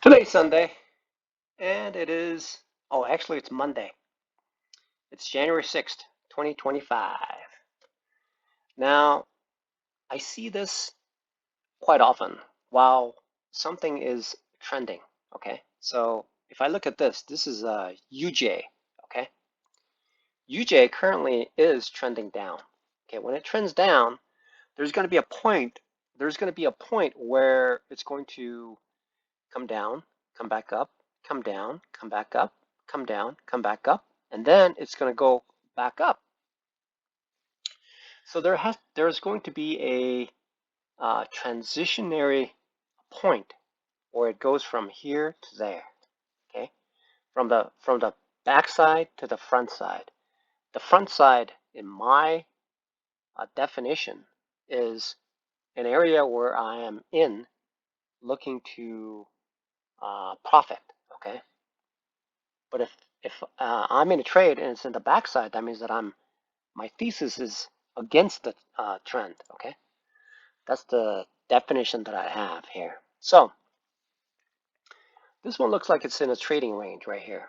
Today's Sunday, and it is, oh, actually, it's Monday. It's January 6th, 2025. Now, I see this quite often while something is trending, okay? So if I look at this is UJ, okay? UJ currently is trending down, okay? When it trends down, there's going to be a point, where it's going to come down, come back up, come down, come back up, come down, come back up, and then it's going to go back up. So there's going to be a transitionary point where it goes from here to there. Okay, from the back side to the front side. The front side, in my definition, is an area where I am in looking to profit. Okay, but if I'm in a trade and it's in the backside, that means that my thesis is against the trend. Okay, that's the definition that I have here. So this one looks like it's in a trading range right here.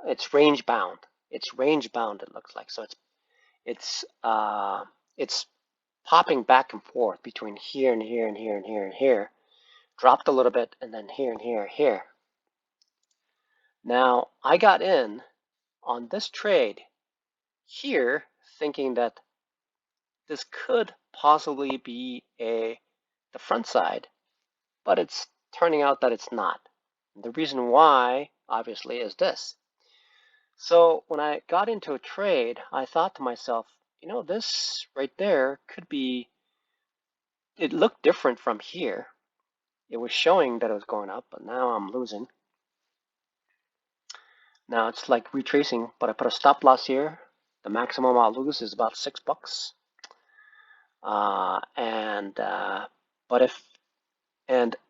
It's range bound. It's range bound. It looks like so. It's popping back and forth between here and here and here and here and here. Dropped a little bit and then here and here, here. Now I got in on this trade here thinking that this could possibly be the front side, but it's turning out that it's not. The reason why, obviously, is this. So when I got into a trade, I thought to myself, this right there could be, it looked different from here. It was showing that it was going up, but now I'm losing. Now it's like retracing, but I put a stop loss here. The maximum I'll lose is about $6. But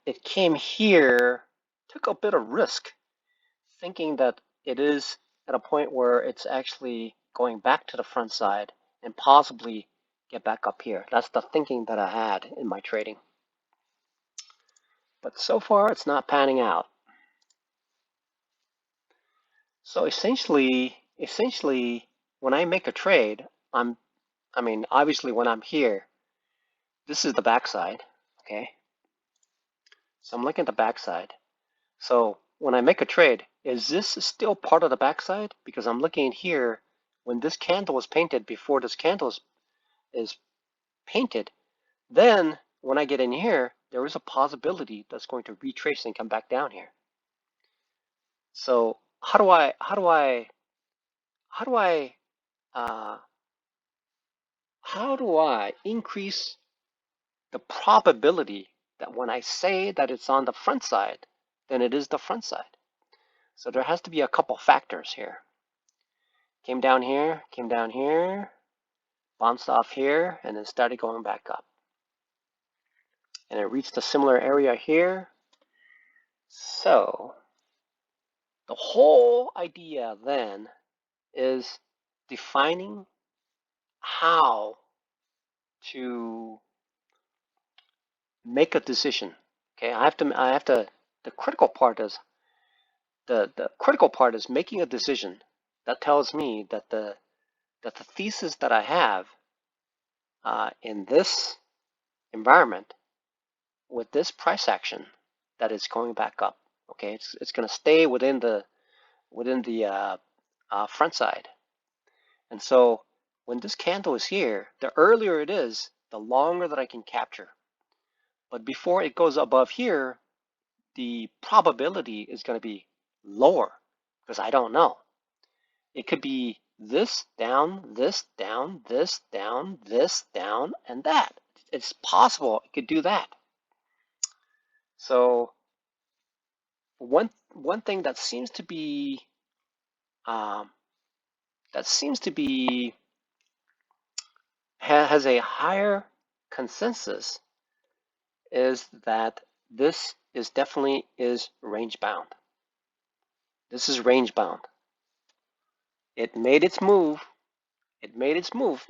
it came here, took a bit of risk, thinking that it is at a point where it's actually going back to the front side and possibly get back up here. That's the thinking that I had in my trading. But so far, it's not panning out. So essentially, when I make a trade, obviously when I'm here, this is the backside, okay? So I'm looking at the backside. So when I make a trade, is this still part of the backside? Because I'm looking here, when this candle was painted, before this candle is painted, then when I get in here, there is a possibility that's going to retrace and come back down here. So uh, how do I increase the probability that when I say that it's on the front side, then it is the front side? So there has to be a couple factors here. Came down here, bounced off here, and then started going back up. And it reached a similar area here. So the whole idea then is defining how to make a decision. Okay, the critical part is making a decision that tells me that the thesis that I have in this environment with this price action that is going back up. Okay, it's going to stay within the front side. And so when this candle is here, the earlier it is, the longer that I can capture. But before it goes above here, the probability is going to be lower because I don't know. It could be this down, this down, this down, this down, and that. It's possible it could do that. So one thing that seems to be has a higher consensus is that this is definitely range bound. This is range bound. It made its move.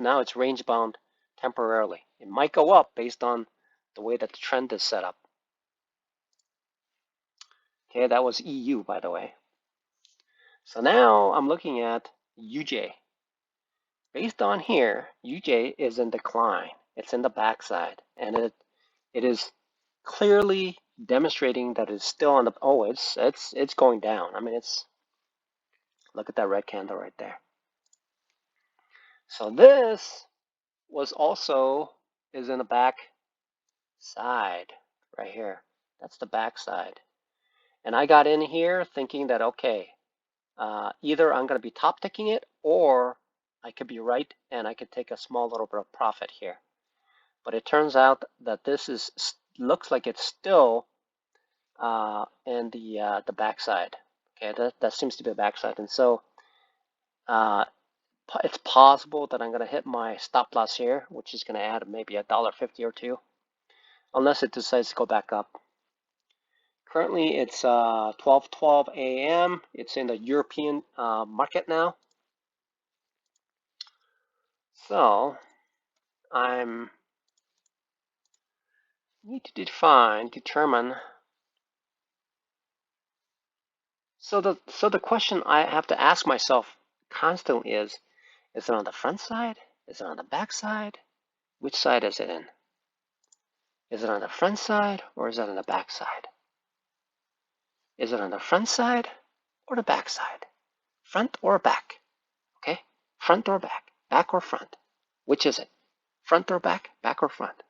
Now it's range bound temporarily. It might go up based on the way that the trend is set up. Okay, that was EU, by the way. So now I'm looking at UJ. Based on here, UJ is in decline. It's in the backside, and it is clearly demonstrating that it's still on the, oh, it's going down. I mean, look at that red candle right there. So this was also is in the back side right here. That's the back side. And I got in here thinking that, okay, either I'm going to be top ticking it or I could be right and I could take a small little bit of profit here. But it turns out that this looks like it's still in the backside. Okay, that seems to be a backside. And so it's possible that I'm going to hit my stop loss here, which is going to add maybe $1.50 or two, unless it decides to go back up. Currently, it's 12:12 a.m. It's in the European market now. So I'm need to determine. So the question I have to ask myself constantly is it on the front side? Is it on the back side? Which side is it in? Is it on the front side or is it on the back side? Is it on the front side or the back side? Front or back? Okay? Front or back? Back or front? Which is it? Front or back? Back or front?